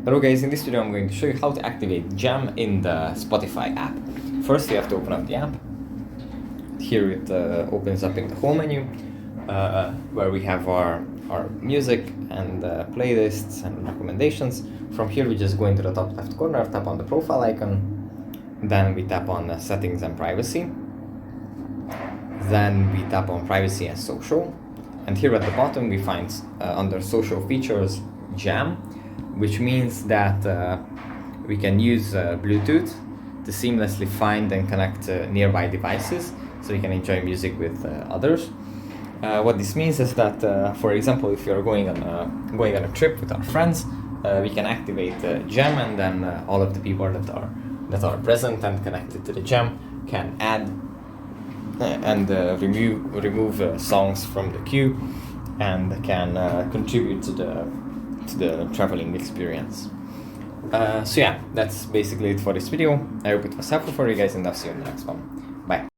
Hello guys, in this video I'm going to show you how to activate Jam in the Spotify app. First you have to open up the app. Here it opens up in the home menu where we have our music and playlists and recommendations. From here we just go into the top left corner, tap on the profile icon, then we tap on settings and privacy. Then we tap on privacy and social, and here at the bottom we find under social features Jam, which means that we can use Bluetooth to seamlessly find and connect nearby devices so you can enjoy music with others. What this means is that, for example, if you're going on a trip with our friends, we can activate Jam, and then all of the people that are present and connected to the Jam can add and remove songs from the queue, and can contribute to the traveling experience. So yeah, that's basically it for this video. I hope it was helpful for you guys, and I'll see you in the next one. Bye.